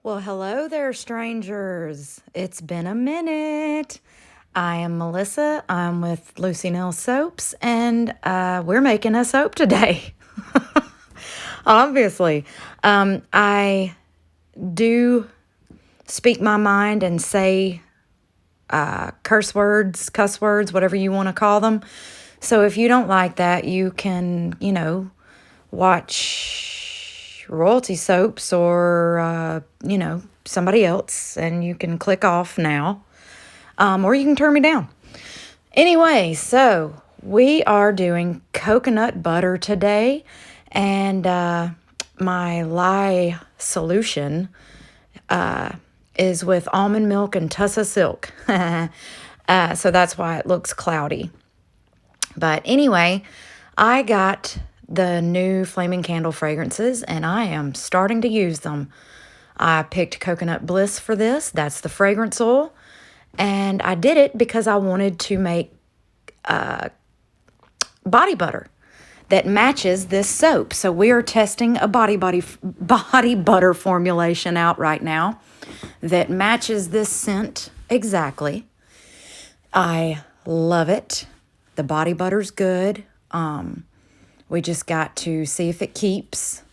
Well, hello there, strangers. It's been a minute. I am Melissa. I'm with Lucy Nail Soaps, and we're making a soap today. Obviously, I do speak my mind and say curse words, cuss words, whatever you want to call them. So if you don't like that, you can, watch royalty soaps or, somebody else, and you can click off now, or you can turn me down. Anyway, so we are doing coconut butter today, and my lye solution is with almond milk and Tussa silk. So that's why it looks cloudy. But anyway, I got the new Flaming Candle fragrances, and I am starting to use them. I picked Coconut Bliss for this. That's the fragrance oil. And I did it because I wanted to make body butter that matches this soap. So we are testing a body butter formulation out right now that matches this scent exactly. I love it. The body butter's good. We just got to see if it keeps.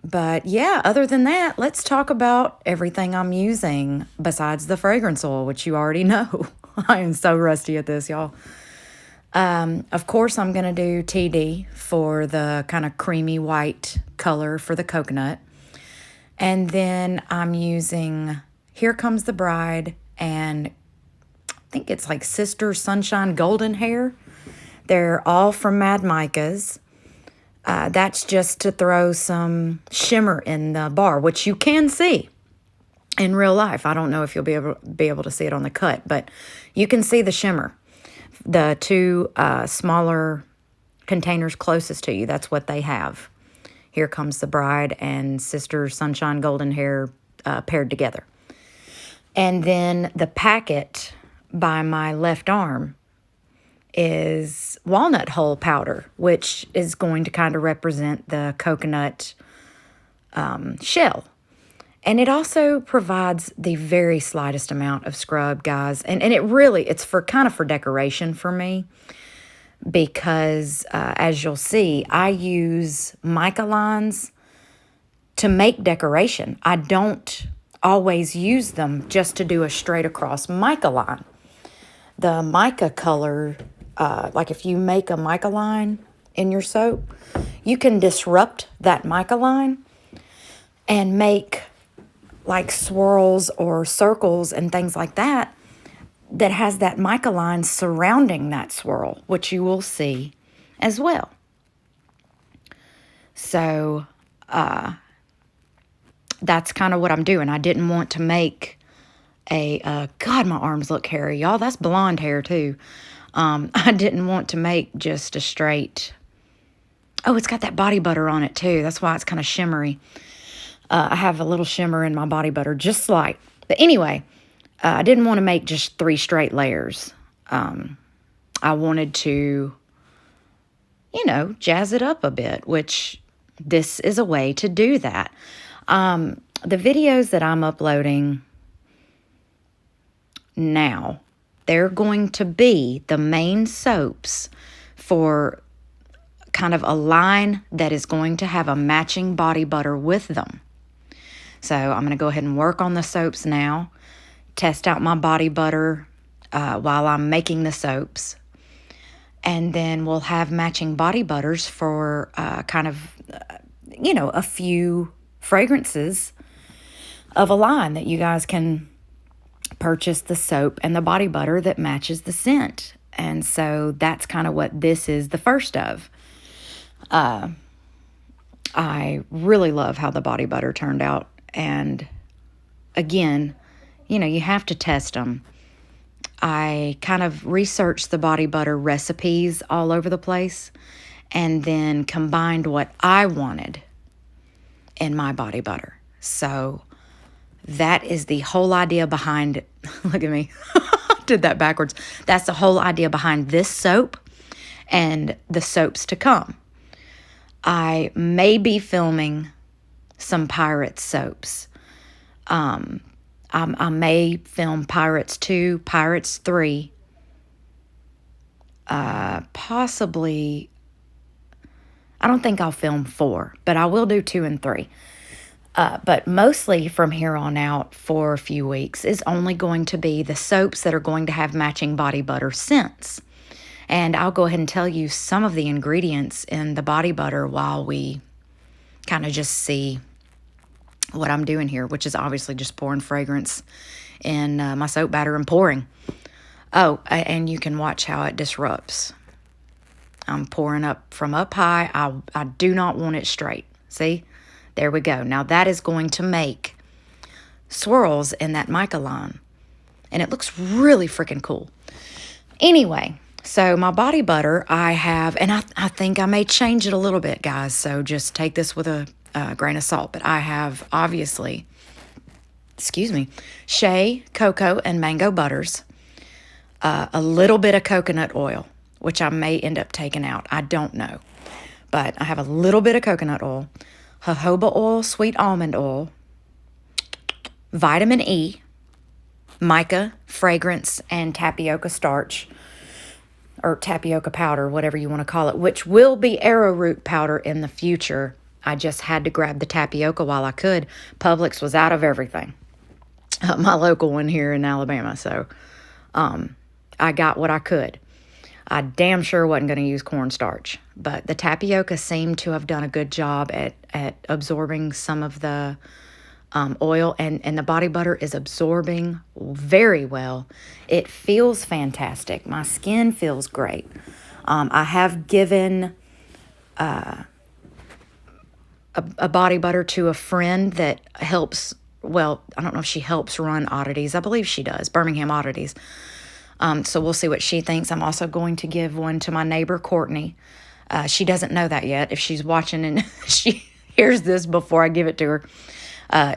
But yeah, other than that, let's talk about everything I'm using besides the fragrance oil, which you already know. I am so rusty at this, y'all. Of course, I'm going to do TD for the kind of creamy white color for the coconut. And then I'm using Here Comes the Bride and I think it's like Sister Sunshine Golden Hair. They're all from Mad Micah's. That's just to throw some shimmer in the bar, which you can see in real life. I don't know if you'll be able to see it on the cut, but you can see the shimmer. The two smaller containers closest to you, that's what they have. Here Comes the Bride and Sister Sunshine Golden Hair paired together. And then the packet by my left arm is walnut hull powder, which is going to kind of represent the coconut shell. And it also provides the very slightest amount of scrub, guys. And it's for kind of for decoration for me because as you'll see, I use mica lines to make decoration. I don't always use them just to do a straight across mica line. The mica color, like if you make a mica line in your soap, you can disrupt that mica line and make like swirls or circles and things like that that has that mica line surrounding that swirl, which you will see as well. So that's kind of what I'm doing. I didn't want to make God, my arms look hairy, y'all. That's blonde hair too. I didn't want to make just a straight, oh, it's got that body butter on it too. That's why it's kind of shimmery. I have a little shimmer in my body butter, just like, but anyway, I didn't want to make just 3 straight layers. I wanted to, jazz it up a bit, which this is a way to do that. The videos that I'm uploading now, they're going to be the main soaps for kind of a line that is going to have a matching body butter with them. So I'm going to go ahead and work on the soaps now, test out my body butter while I'm making the soaps. And then we'll have matching body butters for kind of, a few fragrances of a line that you guys can purchase the soap and the body butter that matches the scent. And so that's kind of what this is the first of. I really love how the body butter turned out. And again, you have to test them. I kind of researched the body butter recipes all over the place and then combined what I wanted in my body butter. So that is the whole idea behind, look at me, did that backwards. That's the whole idea behind this soap and the soaps to come. I may be filming some pirate soaps. I may film Pirates 2, Pirates 3, possibly, I don't think I'll film 4, but I will do 2 and 3. But mostly from here on out for a few weeks is only going to be the soaps that are going to have matching body butter scents. And I'll go ahead and tell you some of the ingredients in the body butter while we kind of just see what I'm doing here, which is obviously just pouring fragrance in my soap batter and pouring. Oh, and you can watch how it disrupts. I'm pouring up from up high. I do not want it straight. See? There we go. Now that is going to make swirls in that mica line. And it looks really freaking cool. Anyway, so my body butter I have, and I think I may change it a little bit, guys. So just take this with a grain of salt. But I have, obviously, shea, cocoa, and mango butters. A little bit of coconut oil, which I may end up taking out. I don't know. But I have a little bit of coconut oil, jojoba oil, sweet almond oil, vitamin E, mica, fragrance, and tapioca starch, or tapioca powder, whatever you want to call it, which will be arrowroot powder in the future. I just had to grab the tapioca while I could. Publix was out of everything. My local one here in Alabama. So I got what I could. I damn sure wasn't going to use cornstarch. But the tapioca seemed to have done a good job at absorbing some of the oil. And the body butter is absorbing very well. It feels fantastic. My skin feels great. I have given a body butter to a friend that helps, well, I don't know if she helps run Oddities. I believe she does, Birmingham Oddities. So we'll see what she thinks. I'm also going to give one to my neighbor, Courtney. She doesn't know that yet. If she's watching and she hears this before I give it to her,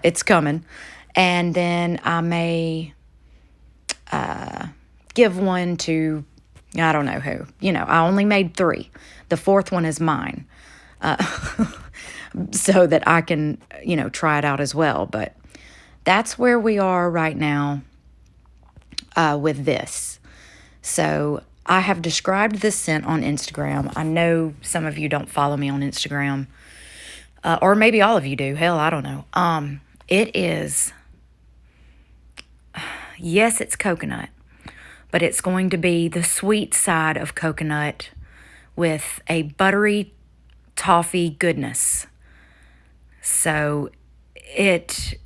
it's coming. And then I may give one to, I don't know who. I only made 3. The 4th one is mine. So that I can, try it out as well. But that's where we are right now with this. So I have described this scent on Instagram. I know some of you don't follow me on Instagram. Or maybe all of you do. Hell, I don't know. It is, yes, it's coconut. But it's going to be the sweet side of coconut with a buttery toffee goodness. So it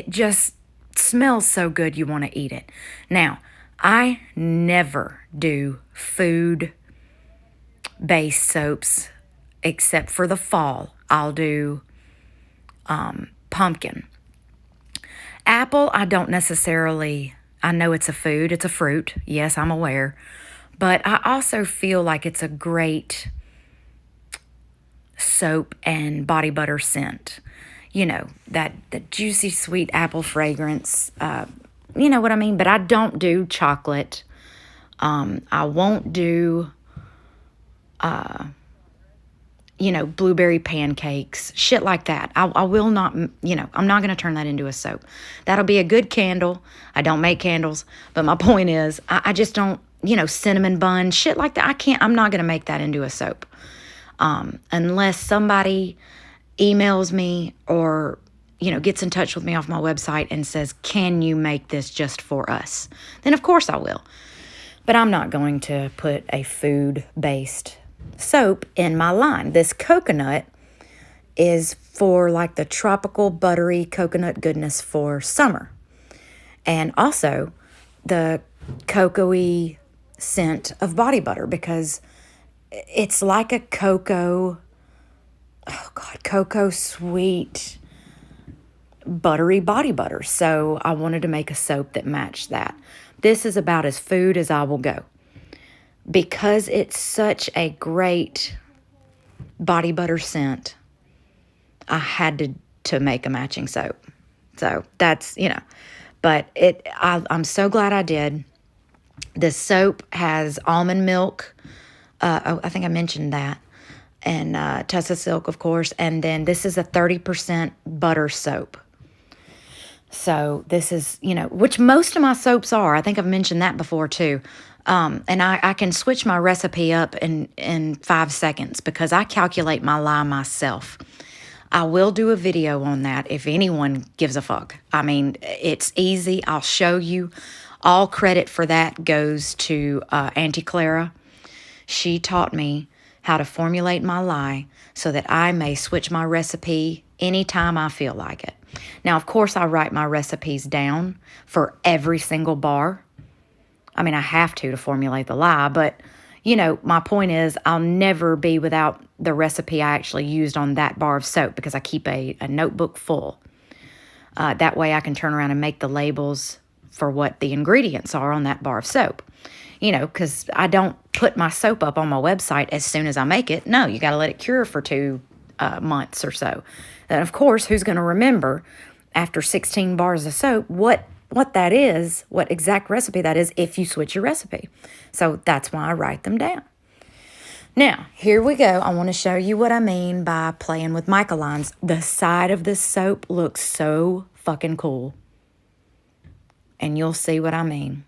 just smells so good you want to eat it. Now, I never do food-based soaps except for the fall. I'll do pumpkin. Apple, I don't necessarily, I know it's a food, it's a fruit. Yes, I'm aware. But I also feel like it's a great soap and body butter scent. That juicy, sweet apple fragrance. You know what I mean? But I don't do chocolate. I won't do, blueberry pancakes, shit like that. I will not, I'm not going to turn that into a soap. That'll be a good candle. I don't make candles. But my point is, I just don't, cinnamon bun, shit like that. I'm not going to make that into a soap. Unless somebody emails me or, gets in touch with me off my website and says, can you make this just for us? Then of course I will. But I'm not going to put a food-based soap in my line. This coconut is for like the tropical buttery coconut goodness for summer. And also the cocoa-y scent of body butter because it's like a cocoa sweet buttery body butter. So I wanted to make a soap that matched that. This is about as food as I will go. Because it's such a great body butter scent, I had to make a matching soap. So that's, but I'm so glad I did. This soap has almond milk. I think I mentioned that. And Tussa Silk, of course. And then this is a 30% butter soap. So this is, which most of my soaps are. I think I've mentioned that before too. And I can switch my recipe up in 5 seconds because I calculate my lye myself. I will do a video on that if anyone gives a fuck. I mean, it's easy. I'll show you. All credit for that goes to Auntie Clara. She taught me how to formulate my lye so that I may switch my recipe anytime I feel like it. Now, of course, I write my recipes down for every single bar. I mean, I have to formulate the lye, but, my point is I'll never be without the recipe I actually used on that bar of soap because I keep a notebook full. That way I can turn around and make the labels for what the ingredients are on that bar of soap. Because I don't put my soap up on my website as soon as I make it. No, you got to let it cure for 2 months or so. And of course, who's going to remember after 16 bars of soap what that is, what exact recipe that is if you switch your recipe. So that's why I write them down. Now, here we go. I want to show you what I mean by playing with mica lines. The side of this soap looks so fucking cool. And you'll see what I mean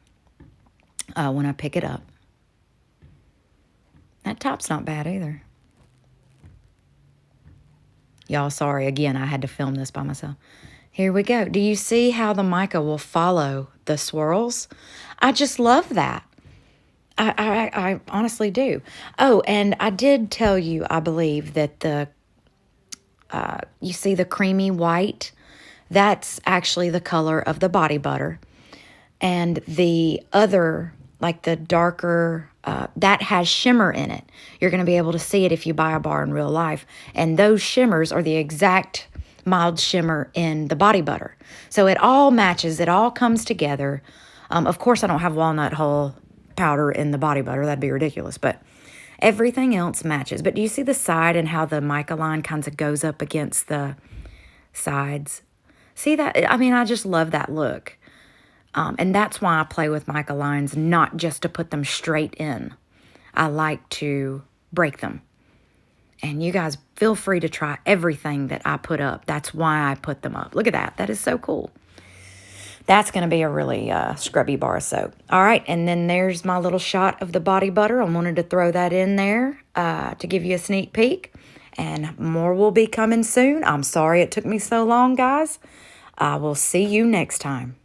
when I pick it up. That top's not bad either. Y'all, sorry, again, I had to film this by myself. Here we go. Do you see how the mica will follow the swirls? I just love that. I honestly do. Oh, and I did tell you, I believe, that you see the creamy white? That's actually the color of the body butter. And the other, like the darker, that has shimmer in it. You're going to be able to see it if you buy a bar in real life. And those shimmers are the exact mild shimmer in the body butter. So it all matches. It all comes together. Of course, I don't have walnut hull powder in the body butter. That'd be ridiculous. But everything else matches. But do you see the side and how the mica line kind of goes up against the sides? See that? I mean, I just love that look. And that's why I play with mica lines, not just to put them straight in. I like to break them. And you guys feel free to try everything that I put up. That's why I put them up. Look at that. That is so cool. That's going to be a really scrubby bar of soap. All right, and then there's my little shot of the body butter. I wanted to throw that in there to give you a sneak peek. And more will be coming soon. I'm sorry it took me so long, guys. I will see you next time.